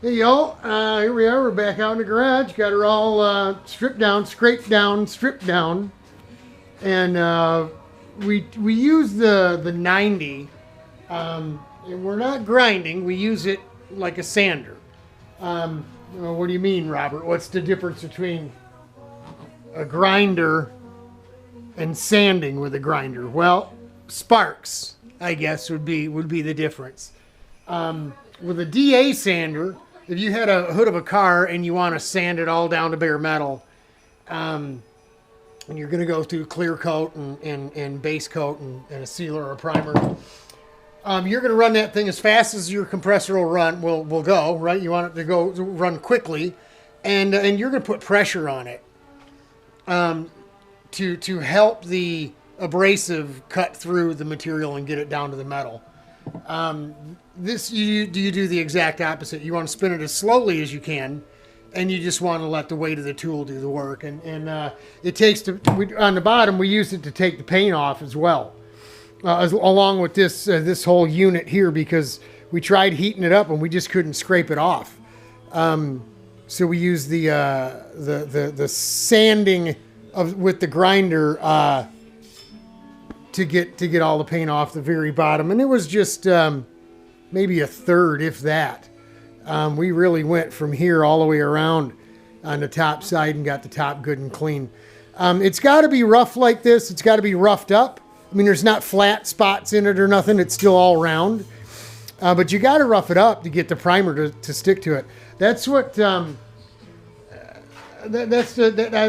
Hey yo, here we are. We're back out in the garage. Got her all stripped down, scraped down, stripped down, and we use the 90. And we're not grinding. We use it like a sander. What do you mean, Robert? What's the difference between a grinder and sanding with a grinder? Well, sparks, I guess, would be the difference. With a DA sander, if you had a hood of a car and you want to sand it all down to bare metal, and you're going to go through clear coat and base coat and a sealer or a primer, you're going to run that thing as fast as your compressor will go, right? You want it to run quickly, and you're going to put pressure on it to help the abrasive cut through the material and get it down to the metal. You do the exact opposite. You want to spin it as slowly as you can, and you just want to let the weight of the tool do the work. And it takes on the bottom, we use it to take the paint off as well, along with this whole unit here, because we tried heating it up and we just couldn't scrape it off. So we use the sanding with the grinder to get all the paint off the very bottom, and it was just maybe a third, if that. We really went from here all the way around on the top side and got the top good and clean. It's got to be rough like this. It's got to be roughed up. I mean, there's not flat spots in it or nothing. It's still all round, but you got to rough it up to get the primer to stick to it. That's what. I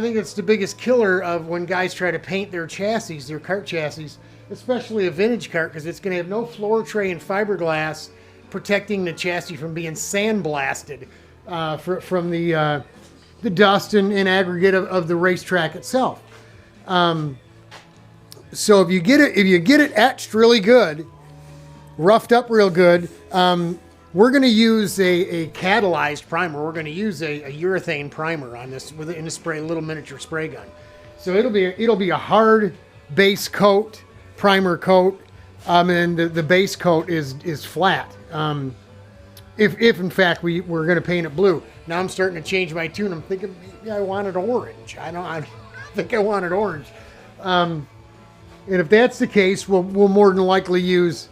think it's the biggest killer of when guys try to paint their chassis, their kart chassis, especially a vintage kart, because it's going to have no floor tray and fiberglass protecting the chassis from being sandblasted from the dust and aggregate of the racetrack itself. So if you get it etched really good, roughed up real good, we're going to use a catalyzed primer. We're going to use a urethane primer on this in a little miniature spray gun. So it'll be a hard base coat, primer coat, and the base coat is flat. If in fact we're going to paint it blue. Now I'm starting to change my tune. I'm thinking maybe I want it orange. I think I want it orange. And if that's the case, we'll more than likely use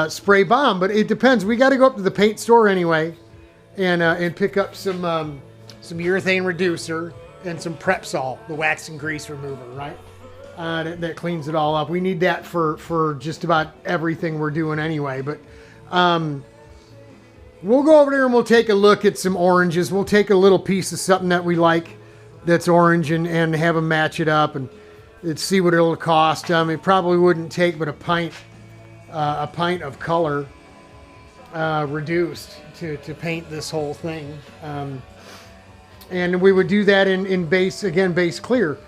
spray bomb, but it depends. We got to go up to the paint store anyway, and pick up some urethane reducer and some Prepsol, the wax and grease remover, right? That cleans it all up. We need that for just about everything we're doing anyway. But we'll go over there and we'll take a look at some oranges. We'll take a little piece of something that we like that's orange and have them match it up and see what it'll cost. It probably wouldn't take but a pint of color reduced to paint this whole thing, and we would do that in base clear.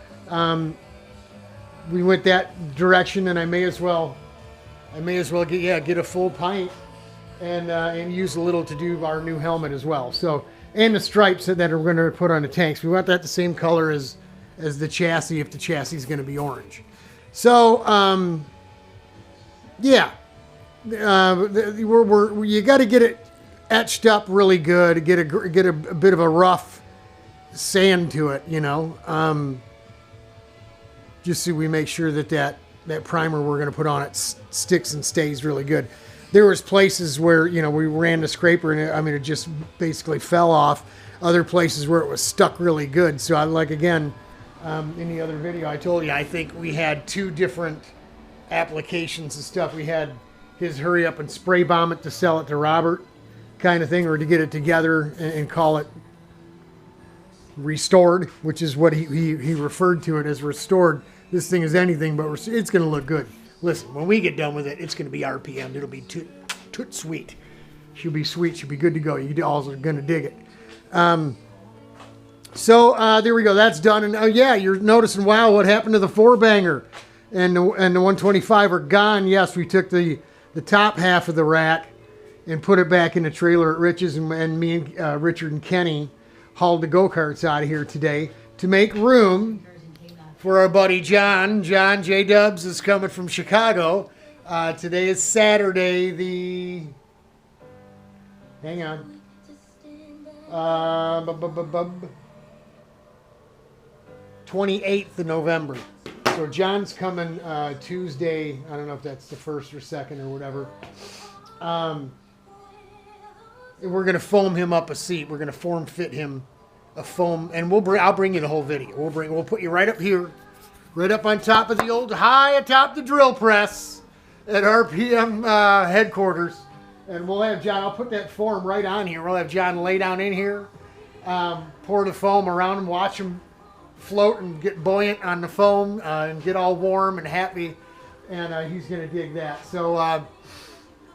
We went that direction, and I may as well get a full pint and use a little to do our new helmet as well. So, and the stripes that we're going to put on the tanks, we want that the same color as the chassis if the chassis is going to be orange. So yeah, you got to get it etched up really good, get a bit of a rough sand to it, just so we make sure that primer we're going to put on it sticks and stays really good. There was places where we ran the scraper and it just basically fell off. Other places where it was stuck really good. So in the other video I told you, I think we had two different applications and stuff. We had his hurry up and spray bomb it to sell it to Robert kind of thing, or to get it together and call it restored, which is what he referred to it as, restored. This thing is anything but it's going to look good. Listen, when we get done with it, it's going to be RPM. It'll be toot sweet. She'll be sweet. She'll be good to go. You all are going to dig it. So there we go. That's done. And yeah, you're noticing, wow, what happened to the 4-banger and the 125 are gone. Yes, we took the top half of the rack and put it back in the trailer at Rich's, and me and Richard and Kenny hauled the go-karts out of here today to make room for our buddy John. John J. Dubs is coming from Chicago. Today is Saturday, hang on. bub, bub, bub, bub. 28th of November. So John's coming Tuesday. I don't know if that's the 1st or 2nd or whatever. We're gonna foam him up a seat. We're gonna form fit him a foam, and I'll bring you the whole video. We'll put you right up here, right up on top of the old high atop the drill press at RPM headquarters, and we'll have John. I'll put that form right on here. We'll have John lay down in here, pour the foam around him, watch him float and get buoyant on the foam and get all warm and happy, and he's gonna dig that. So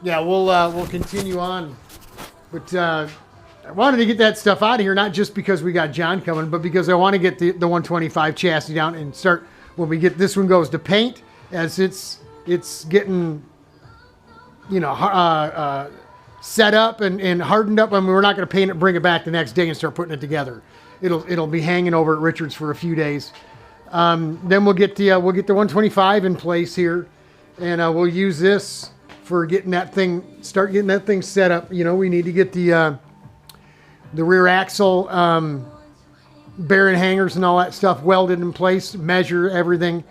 yeah, we'll continue on, but I wanted to get that stuff out of here, not just because we got John coming, but because I want to get the 125 chassis down and start when we get this one goes to paint, as it's getting, you know, set up and hardened up. I mean, we're not going to paint it, bring it back the next day and start putting it together. It'll be hanging over at Richards for a few days. Then we'll get the 125 in place here, and we'll use this for getting that thing set up. You know, we need to get the rear axle bearing hangers and all that stuff welded in place, measure everything,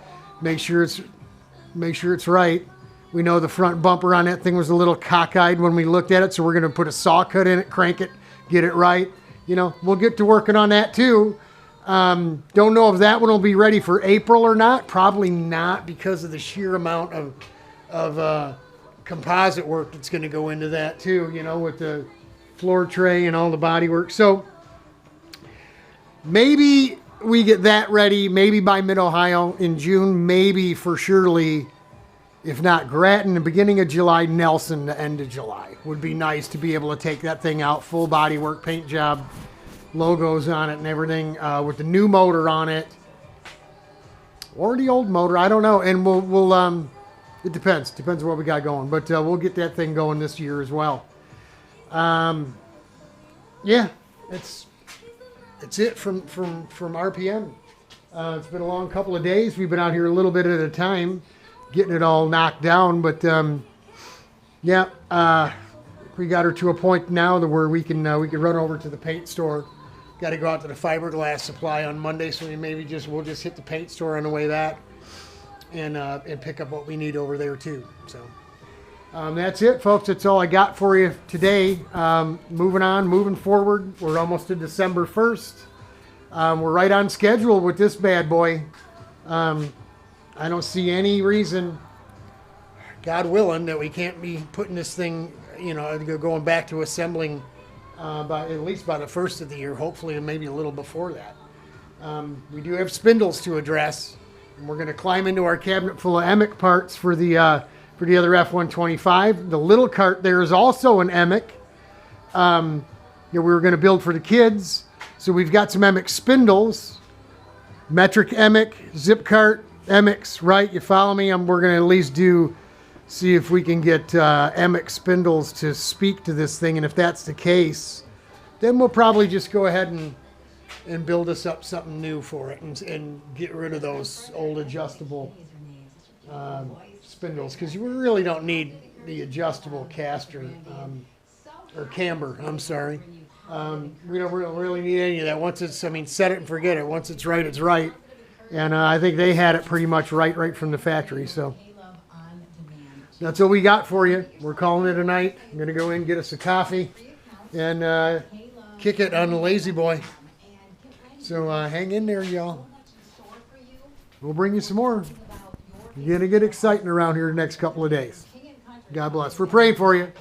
make sure it's right. We know the front bumper on that thing was a little cockeyed when we looked at it, so we're going to put a saw cut in it, crank it, get it right. You know, we'll get to working on that too. Don't know if that one will be ready for April or not. Probably not, because of the sheer amount of composite work that's going to go into that too, you know, with the floor tray and all the body work. So maybe we get that ready, maybe by Mid-Ohio in June, maybe for Shirley, if not Grattan, the beginning of July, Nelson, the end of July. Would be nice to be able to take that thing out, full body work, paint job, logos on it and everything, with the new motor on it, or the old motor, I don't know. And we'll it depends what we got going, but we'll get that thing going this year as well. Yeah, it's it from RPM. It's been a long couple of days. We've been out here a little bit at a time, getting it all knocked down, but yeah, we got her to a point now where we can run over to the paint store. Got to go out to the fiberglass supply on Monday, so we'll just hit the paint store on the way back and pick up what we need over there too. So that's it, folks. That's all I got for you today. Moving forward. We're almost to December 1st. We're right on schedule with this bad boy. I don't see any reason, God willing, that we can't be putting this thing, you know, going back to assembling at least by the 1st of the year, hopefully, and maybe a little before that. We do have spindles to address, and we're going to climb into our cabinet full of EMIC parts for the other F-125. The little cart there is also an EMIC. We were going to build for the kids, so we've got some EMIC spindles, metric EMIC, zip cart EMICs, right? You follow me? We're going to at least see if we can get EMIC spindles to speak to this thing, and if that's the case, then we'll probably just go ahead and build us up something new for it and get rid of those old adjustable spindles, because you really don't need the adjustable caster or camber. I'm sorry. We don't really need any of that. Once it's, set it and forget it. Once it's right, it's right. And I think they had it pretty much right from the factory. So that's what we got for you. We're calling it a night. I'm going to go in, get us a coffee, and kick it on the lazy boy. So hang in there, y'all. We'll bring you some more. You're going to get exciting around here the next couple of days. God bless. We're praying for you.